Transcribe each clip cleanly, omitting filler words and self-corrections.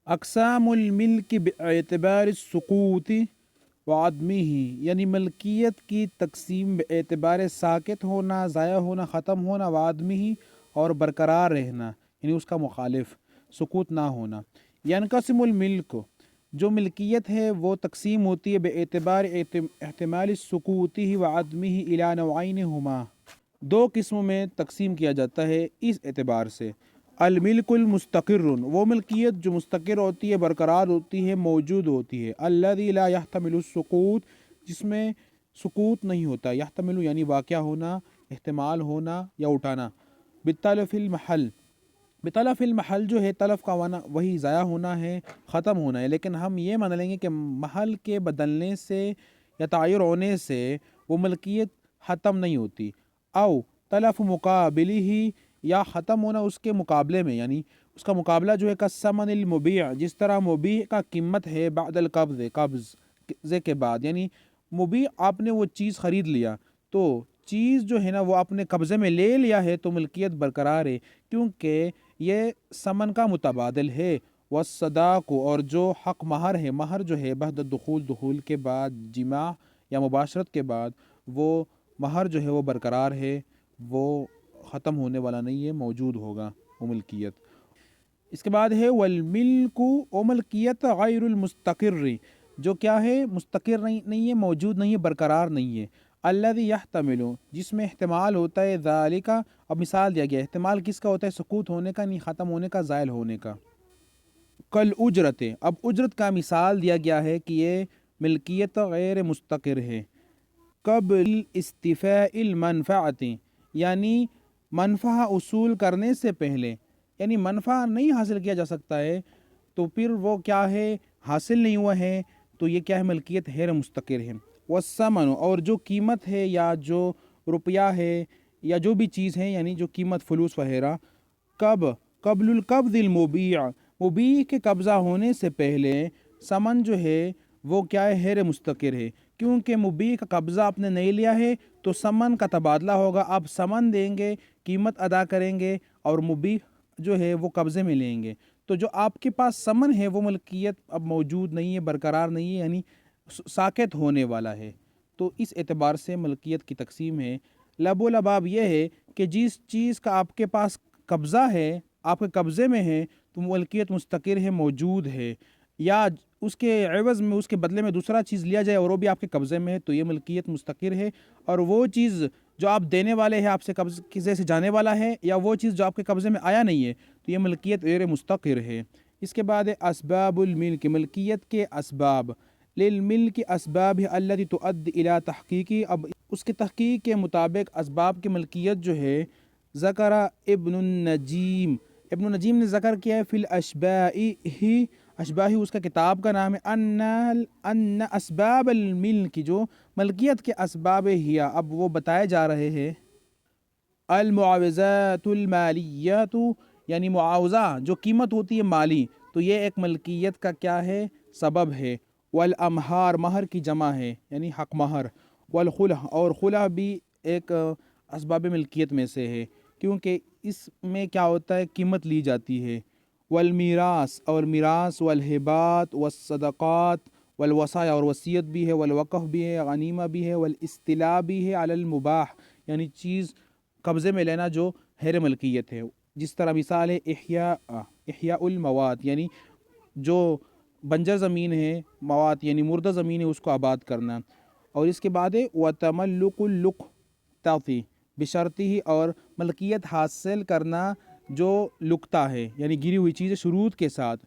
اقسام الملک باعتبار السقوط وعدمه، یعنی ملکیت کی تقسیم اعتبار ساکت ہونا، ضائع ہونا، ختم ہونا، وعدمه اور برقرار رہنا، یعنی اس کا مخالف سقوط نہ ہونا۔ ینقسم الملک، جو ملکیت ہے وہ تقسیم ہوتی ہے باعتبار احتمال السقوط وعدمه الی نوعین ہما، دو قسموں میں تقسیم کیا جاتا ہے اس اعتبار سے۔ الملک المستقر، وہ ملکیت جو مستقر ہوتی ہے، برقرار ہوتی ہے، موجود ہوتی ہے۔ الذی لا یحتمل السقوط، جس میں سقوط نہیں ہوتا، یحتمل یعنی واقع ہونا، احتمال ہونا یا اٹھانا۔ بتلف المحل، بتلف المحل جو ہے تلف کا معنی وہی ضائع ہونا ہے، ختم ہونا ہے، لیکن ہم یہ مان لیں گے کہ محل کے بدلنے سے یا تغیر ہونے سے وہ ملکیت ختم نہیں ہوتی۔ او تلف مقابلی ہی، یا ختم ہونا اس کے مقابلے میں، یعنی اس کا مقابلہ جو ہے کثمن المبیع، جس طرح مبیع کا قیمت ہے بعد القبض، قبضے کے بعد، یعنی مبیع آپ نے وہ چیز خرید لیا تو چیز جو ہے نا وہ اپنے قبضے میں لے لیا ہے تو ملکیت برقرار ہے، کیونکہ یہ ثمن کا متبادل ہے۔ والصداق، اور جو حق مہر ہے، مہر جو ہے بعد الدخول، دخول کے بعد، جماع یا مباشرت کے بعد، وہ مہر جو ہے وہ برقرار ہے، وہ ختم ہونے والا نہیں ہے، موجود ہوگا وہ ملکیت۔ اس کے بعد ہے والملک، و ملکیت غیر المستقر، جو کیا ہے مستقر نہیں ہے، موجود نہیں ہے، برقرار نہیں ہے۔ الذی یحتمل، جس میں احتمال ہوتا ہے، ذالک، اب مثال دیا گیا، احتمال کس کا ہوتا ہے؟ سقوط ہونے کا، نہیں ختم ہونے کا، زائل ہونے کا۔ کل اجرت، اب اجرت کا مثال دیا گیا ہے کہ یہ ملکیت غیر مستقر ہے۔ قبل استیفاء المنفعت، یعنی منفعہ اصول کرنے سے پہلے، یعنی منفعہ نہیں حاصل کیا جا سکتا ہے تو پھر وہ کیا ہے، حاصل نہیں ہوا ہے تو یہ کیا ہے، ملکیت غیر مستقر ہے۔ والثمن، اور جو قیمت ہے یا جو روپیہ ہے یا جو بھی چیز ہے، یعنی جو قیمت فلوس وغیرہ، قبل القبض المبیع، مبیع کے قبضہ ہونے سے پہلے ثمن جو ہے وہ کیا ہے، غیر مستقر ہے، کیونکہ مبیع کا قبضہ آپ نے نہیں لیا ہے تو ثمن کا تبادلہ ہوگا، آپ ثمن دیں گے، قیمت ادا کریں گے، اور مبیع جو ہے وہ قبضے میں لیں گے، تو جو آپ کے پاس ثمن ہے وہ ملکیت اب موجود نہیں ہے، برقرار نہیں ہے، یعنی ساکت ہونے والا ہے۔ تو اس اعتبار سے ملکیت کی تقسیم ہے۔ لب و لباب یہ ہے کہ جس چیز کا آپ کے پاس قبضہ ہے، آپ کے قبضے میں ہے، تو ملکیت مستقر ہے، موجود ہے، یا اس کے عوض میں، اس کے بدلے میں دوسرا چیز لیا جائے اور وہ بھی آپ کے قبضے میں ہے تو یہ ملکیت مستقر ہے۔ اور وہ چیز جو آپ دینے والے ہیں، آپ سے قبضے سے جانے والا ہے، یا وہ چیز جو آپ کے قبضے میں آیا نہیں ہے تو یہ ملکیت غیر مستقر ہے۔ اس کے بعد اسباب الملک، ملکیت کے اسباب۔ للملک اسباب التي تؤدي الى تحقیقی، اب اس کے تحقیق کے مطابق اسباب کی ملکیت جو ہے، ذکر ابن النجیم، ابن النجیم نے ذکر کیا ہے، فی الاشباہ، اشباہی اس کا کتاب کا نام ہے، ان اسباب الملک، جو ملکیت کے اسباب ہی، اب وہ بتائے جا رہے ہیں۔ المعاوضات المالیات، یعنی معاوضہ جو قیمت ہوتی ہے مالی، تو یہ ایک ملکیت کا کیا ہے، سبب ہے۔ والامہار، مہر کی جمع ہے، یعنی حق مہر۔ والخلع، اور خلع بھی ایک اسباب ملکیت میں سے ہے، کیونکہ اس میں کیا ہوتا ہے، قیمت لی جاتی ہے۔ والمیراث، اور میراث۔ والہبات والصدقات، والوصایا، اور وصیت بھی ہے، والوقف بھی ہے، غنیمہ بھی ہے، والاستلاء بھی ہے، علی المباح، یعنی چیز قبضے میں لینا جو غیر ملکیت ہے، جس طرح مثال ہے احیاء المواد، یعنی جو بنجر زمین ہے، مواد یعنی مردہ زمین ہے، اس کو آباد کرنا۔ اور اس کے بعد ہے وتملک اللقطہ بشرطہ، اور ملکیت حاصل کرنا جو لقطہ ہے، یعنی گری ہوئی چیز شروط کے ساتھ۔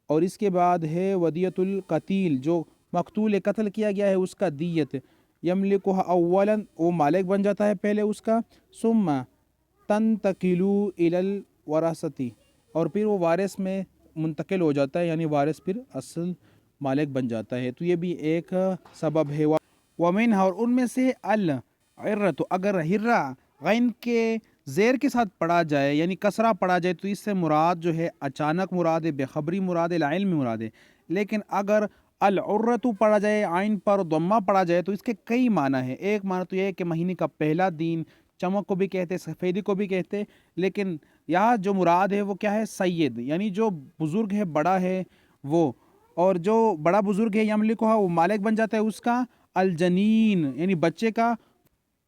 اور اس کے بعد ہے ودیۃ القتیل، جو مقتول قتل کیا گیا ہے اس کا دیت۔ یملکہ اولا، وہ مالک بن جاتا ہے پہلے اس کا، ثم تنتقل الی الورثۃ، اور پھر وہ وارث میں منتقل ہو جاتا ہے، یعنی وارث پھر اصل مالک بن جاتا ہے، تو یہ بھی ایک سبب ہے۔ ومنہا، اور ان میں سے العرۃ، اگر ہرہ غین کے زیر کے ساتھ پڑھا جائے، یعنی کسرہ پڑھا جائے تو اس سے مراد جو ہے اچانک مراد ہے، بے خبری مراد ہے، العلم مراد ہے۔ لیکن اگر العرۃ پڑھا جائے، عین پر ضمہ پڑھا جائے، تو اس کے کئی معنی ہیں۔ ایک معنی تو یہ ہے کہ مہینے کا پہلا دن، چمک کو بھی کہتے، سفیدی کو بھی کہتے، لیکن یہاں جو مراد ہے وہ کیا ہے؟ سید، یعنی جو بزرگ ہے، بڑا ہے وہ، اور جو بڑا بزرگ ہے یملکھا، وہ مالک بن جاتا ہے اس کا، الجنین یعنی بچے کا،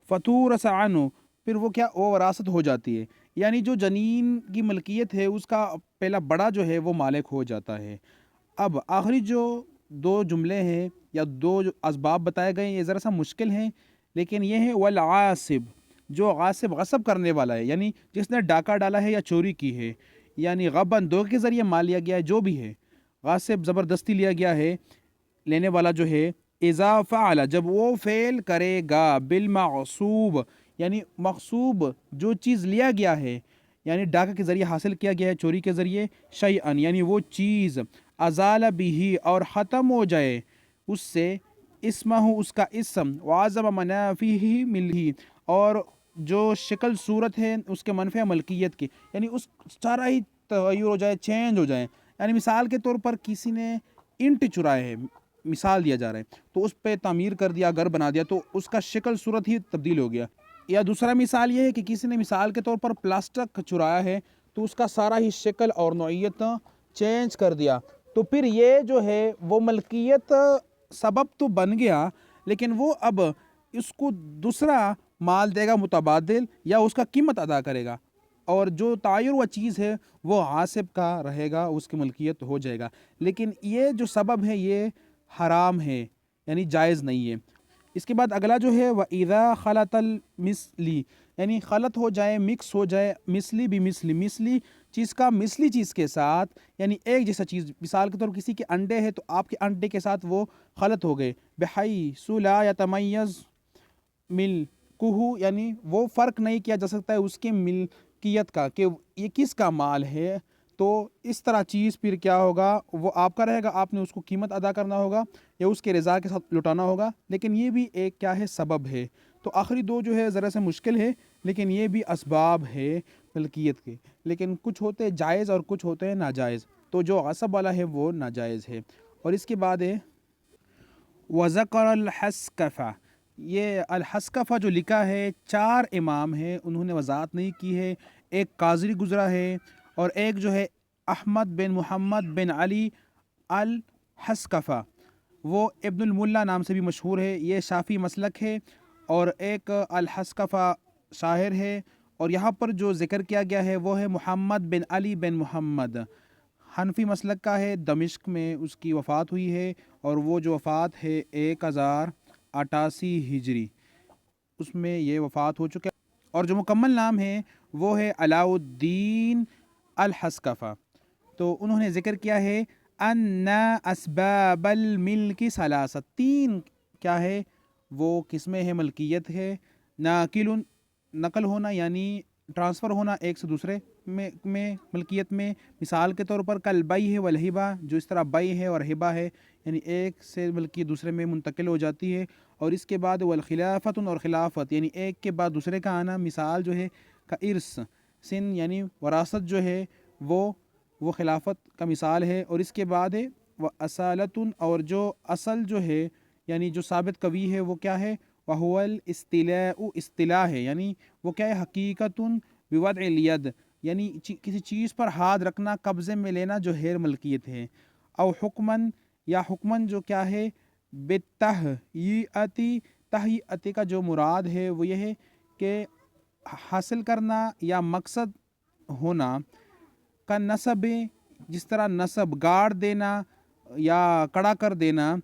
فطور سعنو پھر وہ کیا، وہ وراثت ہو جاتی ہے، یعنی جو جنین کی ملکیت ہے اس کا پہلا بڑا جو ہے وہ مالک ہو جاتا ہے۔ اب آخری جو دو جملے ہیں یا دو جو اسباب بتائے گئے ہیں یہ ذرا سا مشکل ہیں، لیکن یہ ہے والعاصب، جو غاصب غصب کرنے والا ہے، یعنی جس نے ڈاکہ ڈالا ہے یا چوری کی ہے، یعنی غبن دو کے ذریعے مال لیا گیا ہے، جو بھی ہے غاصب زبردستی لیا گیا ہے، لینے والا جو ہے، اذا فعل جب وہ فعل کرے گا، بالمغصوب یعنی مغصوب جو چیز لیا گیا ہے، یعنی ڈاکہ کے ذریعے حاصل کیا گیا ہے، چوری کے ذریعے، شیئن یعنی وہ چیز، ازال بھی اور ختم ہو جائے اس سے، اسمہ اس کا اسم، وعظم منافیہ ملہی اور جو شکل صورت ہے اس کے منفع ملکیت کی، یعنی اس سارا ہی تغیر ہو جائے، چینج ہو جائے، یعنی مثال کے طور پر کسی نے اینٹ چرائے ہے، مثال دیا جا رہا ہے، تو اس پہ تعمیر کر دیا، گھر بنا دیا، تو اس کا شکل صورت ہی تبدیل ہو گیا۔ یا دوسرا مثال یہ ہے کہ کسی نے مثال کے طور پر پلاسٹک چرایا ہے، تو اس کا سارا ہی شکل اور نوعیت چینج کر دیا، تو پھر یہ جو ہے وہ ملکیت سبب تو بن گیا، لیکن وہ اب اس کو دوسرا مال دے گا متبادل، یا اس کا قیمت ادا کرے گا، اور جو تعیر و چیز ہے وہ عاصب کا رہے گا، اس کی ملکیت ہو جائے گا، لیکن یہ جو سبب ہے یہ حرام ہے، یعنی جائز نہیں ہے۔ اس کے بعد اگلا جو ہے وَإِذَا خَلَطَ الْمِثْلِ یعنی خلط ہو جائے، مکس ہو جائے، مثلی بمثلی، مثلی چیز کا مثلی چیز کے ساتھ، یعنی ایک جیسا چیز، مثال کے طور کسی کے انڈے ہے تو آپ کے انڈے کے ساتھ وہ خلط ہو گئے، بحیث لا یتمیز ملکہ یعنی وہ فرق نہیں کیا جا سکتا ہے اس کے ملکیت کا کہ یہ کس کا مال ہے، تو اس طرح چیز پھر کیا ہوگا، وہ آپ کا رہے گا، آپ نے اس کو قیمت ادا کرنا ہوگا یا اس کے رضا کے ساتھ لوٹانا ہوگا، لیکن یہ بھی ایک کیا ہے، سبب ہے۔ تو آخری دو جو ہے ذرا سے مشکل ہے، لیکن یہ بھی اسباب ہے ملکیت کے، لیکن کچھ ہوتے ہیں جائز اور کچھ ہوتے ہیں ناجائز، تو جو غصب والا ہے وہ ناجائز ہے۔ اور اس کے بعد ہے وَذَكَرَ الْحَسْكَفَ یہ الحسکفہ جو لکھا ہے، چار امام ہیں، انہوں نے وضاحت نہیں کی ہے، ایک قاضی گزرا ہے، اور ایک جو ہے احمد بن محمد بن علی الحسکفہ، وہ ابن الملا نام سے بھی مشہور ہے، یہ شافی مسلک ہے، اور ایک الحسکفہ شاعر ہے، اور یہاں پر جو ذکر کیا گیا ہے وہ ہے محمد بن علی بن محمد، حنفی مسلک کا ہے، دمشق میں اس کی وفات ہوئی ہے، اور وہ جو وفات ہے 1088 ہجری، اس میں یہ وفات ہو چکا ہے، اور جو مکمل نام ہے وہ ہے علاء الدین الحسکفہ۔ تو انہوں نے ذکر کیا ہے ان اسباب الملک ثلاثہ، تین کیا ہے وہ قسمیں ہیں ملکیت ہے، ناقل نقل ہونا یعنی ٹرانسفر ہونا ایک سے دوسرے میں ملکیت میں، مثال کے طور پر کل بئی ہے والہبہ، جو اس طرح بئی ہے اور ہبہ ہے، یعنی ایک سے ملکیت دوسرے میں منتقل ہو جاتی ہے، اور اس کے بعد والخلافت اور خلافت یعنی ایک کے بعد دوسرے کا آنا، مثال جو ہے کا ارث سن یعنی وراثت جو ہے وہ خلافت کا مثال ہے، اور اس کے بعد ہے وہ اصالتن اور جو اصل جو ہے یعنی جو ثابت قوی ہے وہ کیا ہے، وہو الاستیلاء اصطلاح ہے، یعنی وہ کیا ہے حقیقت بوضع الید یعنی کسی چیز پر ہاتھ رکھنا، قبضے میں لینا جو ہے ملکیت ہے، او حکمن یا حکمن جو کیا ہے بالتہیئتی، تہیئتی کا جو مراد ہے وہ یہ ہے کہ حاصل کرنا یا مقصد ہونا، کا نصب جس طرح نصب گاڑ دینا یا کڑا کر دینا،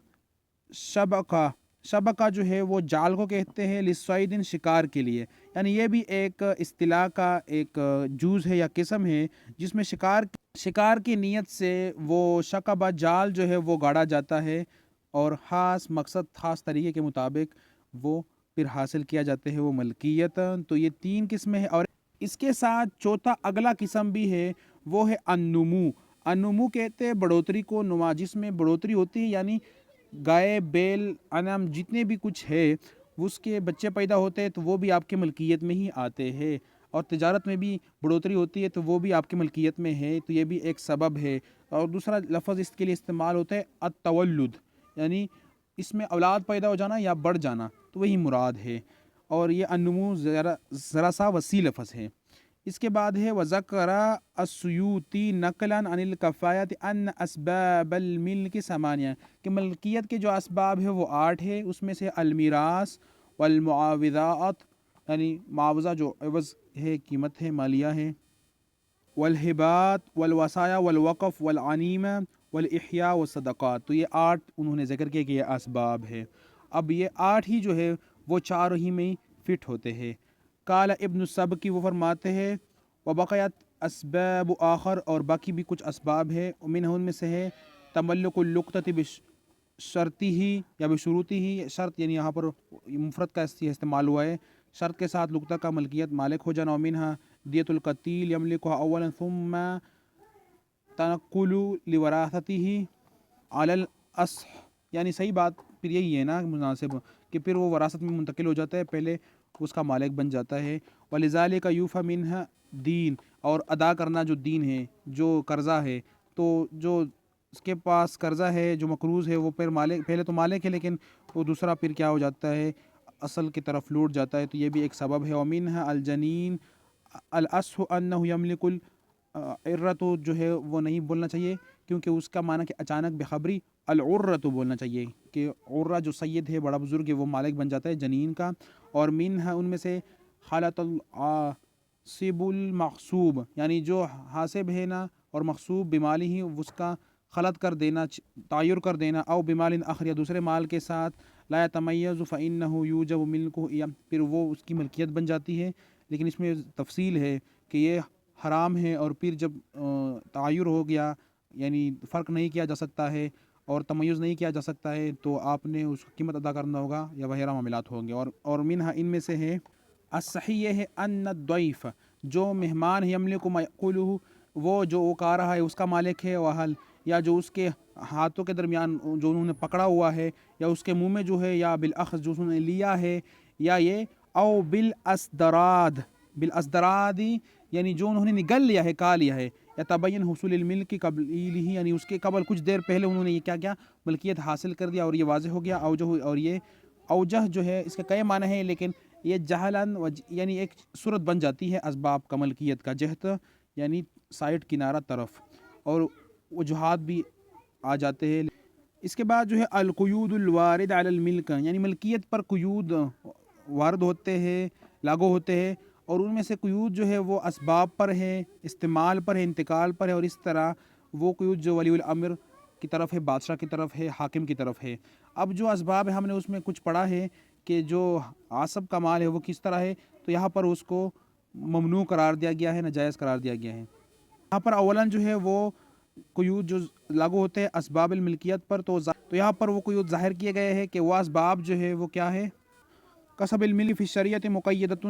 شبکہ جو ہے وہ جال کو کہتے ہیں، للصیدن شکار کے لیے، یعنی یہ بھی ایک اصطلاح کا ایک جوز ہے یا قسم ہے جس میں شکار کی نیت سے وہ شکبہ جال جو ہے وہ گاڑا جاتا ہے، اور خاص مقصد خاص طریقے کے مطابق وہ پھر حاصل کیا جاتے ہیں وہ ملکیت۔ تو یہ تین قسمیں ہیں، اور اس کے ساتھ چوتھا اگلا قسم بھی ہے، وہ ہے النمو۔ النمو کہتے ہیں بڑھوتری کو، نما جس میں بڑھوتری ہوتی ہے، یعنی گائے بیل انعام جتنے بھی کچھ ہے اس کے بچے پیدا ہوتے ہیں تو وہ بھی آپ کے ملکیت میں ہی آتے ہیں، اور تجارت میں بھی بڑھوتری ہوتی ہے تو وہ بھی آپ کی ملکیت میں ہے، تو یہ بھی ایک سبب ہے۔ اور دوسرا لفظ اس کے لیے استعمال ہوتا ہے التولد، یعنی اس میں اولاد پیدا ہو جانا یا بڑھ جانا، تو وہی مراد ہے، اور یہ النمو ذرا سا وسیع لفظ ہے۔ اس کے بعد ہے وذکر السیوطی نقلا عن الکفایۃ ان اسباب الملک ثمانیہ، کہ ملکیت کے جو اسباب ہے وہ 8 ہے، اس میں سے المیراث والمعاوضات یعنی معاوضہ جو عوض ہے، قیمت ہے، مالیہ ہے، والہبات والوصایا والوقف والعنیمہ والاحیاء والصدقات، تو یہ 8 انہوں نے ذکر کیا کہ یہ اسباب ہے۔ اب یہ 8 ہی جو ہے وہ 4 ہی میں فٹ ہوتے ہیں۔ قال ابن السبکی، وہ فرماتے ہیں وبقیت اسباب آخر، اور باقی بھی کچھ اسباب ہے، منہ ان میں سے ہے تملک اللقطۃ بشرطی ہی یا بشروطی ہی، شرط یعنی یہاں پر مفرد کا استعمال ہوا ہے، شرط کے ساتھ لقطہ کا ملکیت مالک ہو جانا، ومنہا دیت القتیل یملکها اولا ثم تنقل لوراثتہ علی الاصح، یعنی صحیح بات پھر یہی ہے نا مناسب کہ پھر وہ وراثت میں منتقل ہو جاتا ہے، پہلے اس کا مالک بن جاتا ہے۔ وَلِذَلِكَ يُوفَى مِنْهَا دین، اور ادا کرنا جو دین ہے، جو قرضہ ہے، تو جو اس کے پاس قرضہ ہے جو مقروض ہے وہ پھر مالک، پہلے تو مالک ہے لیکن وہ دوسرا پھر کیا ہو جاتا ہے، اصل کی طرف لوٹ جاتا ہے، تو یہ بھی ایک سبب ہے۔ وَمِنْهَا الجنین الاصح انہ یملک العرۃ، جو ہے وہ نہیں بولنا چاہیے کیونکہ اس کا معنی کہ اچانک بخبری، العرۃ بولنا چاہیے کہ عرہ جو سید ہے، بڑا بزرگ ہے، وہ مالک بن جاتا ہے جنین کا۔ اور منہا ان میں سے خالۃ العاصب المغصوب، یعنی جو حاسب ہے نا اور مغصوب بمالی ہی، اس کا خلط کر دینا، تعیر کر دینا، او بمال آخر یا دوسرے مال کے ساتھ، لا یتمیز فإنہ یوجب ملکہ، پھر وہ اس کی ملکیت بن جاتی ہے، لیکن اس میں تفصیل ہے کہ یہ حرام ہے، اور پھر جب تعیر ہو گیا یعنی فرق نہیں کیا جا سکتا ہے اور تمیز نہیں کیا جا سکتا ہے، تو آپ نے اس کی قیمت ادا کرنا ہوگا یا وغیرہ معاملات ہوں گے۔ اور منہا ان میں سے ہے الصحیح یہ ہے ان الضیف، جو مہمان ہے، یملک ما یأکلہ، وہ جو وہ کھا رہا ہے اس کا مالک ہے، وحل یا جو اس کے ہاتھوں کے درمیان جو انہوں نے پکڑا ہوا ہے، یا اس کے منہ میں جو ہے، یا بالاخذ جو انہوں نے لیا ہے، یا یہ او بالاسدراد، بالاسدراد یعنی جو انہوں نے نگل لیا ہے، کھا لیا ہے، یا تبین حصول الملک قبلہ، یعنی اس کے قبل کچھ دیر پہلے انہوں نے یہ کیا ملکیت حاصل کر دیا، اور یہ واضح ہو گیا۔ اوجہ، اور یہ اوجہ جو ہے اس کے کئی معنی ہیں، لیکن یہ جہلاً یعنی ایک صورت بن جاتی ہے اسباب کا ملکیت کا، جہت یعنی سائڈ کنارہ طرف، اور وجوہات بھی آ جاتے ہیں۔ اس کے بعد جو ہے القیود الوارد علی الملک، یعنی ملکیت پر قیود وارد ہوتے ہیں، لاگو ہوتے ہیں، اور ان میں سے قیود جو ہے وہ اسباب پر ہے، استعمال پر ہے، انتقال پر ہے، اور اس طرح وہ قیود جو ولی الامر کی طرف ہے، بادشاہ کی طرف ہے، حاکم کی طرف ہے۔ اب جو اسباب ہے ہم نے اس میں کچھ پڑھا ہے کہ جو عاصب کا مال ہے وہ کس طرح ہے، تو یہاں پر اس کو ممنوع قرار دیا گیا ہے، ناجائز قرار دیا گیا ہے۔ یہاں پر اولاً جو ہے وہ قیود جو لاگو ہوتے ہیں اسباب الملکیت پر، تو یہاں پر وہ قیود ظاہر کیے گئے ہیں کہ وہ اسباب جو ہے وہ کیا ہے، کسب الملک فی شریعت مقیدۃ،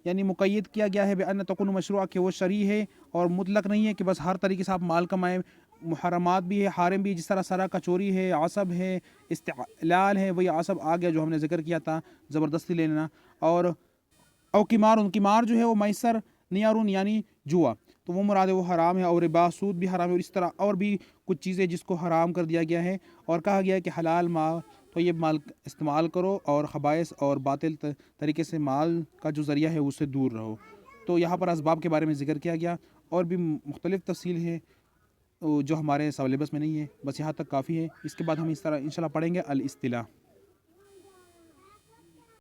یعنی مقید کیا گیا ہے بأن تکون مشروع، کہ وہ شرعی ہے اور مطلق نہیں ہے کہ بس ہر طریقے سے آپ مال کمائیں، محرمات بھی ہے، حارم بھی، جس طرح سرقہ، چوری ہے، عصب ہے، استعلال ہے، وہی عصب آ گیا جو ہم نے ذکر کیا تھا، زبردستی لینا، اور او قمار جو ہے وہ میسر نیارون یعنی جوا، تو وہ مراد ہے، وہ حرام ہے، اور ربا، سود بھی حرام ہے، اور اس طرح اور بھی کچھ چیزیں جس کو حرام کر دیا گیا ہے، اور کہا گیا ہے کہ حلال مال تو یہ مال استعمال کرو، اور خبائث اور باطل طریقے سے مال کا جو ذریعہ ہے اس سے دور رہو۔ تو یہاں پر اسباب کے بارے میں ذکر کیا گیا، اور بھی مختلف تفصیل ہے جو ہمارے سلیبس میں نہیں ہے، بس یہاں تک کافی ہے۔ اس کے بعد ہم اس طرح انشاءاللہ پڑھیں گے الاصطلاح۔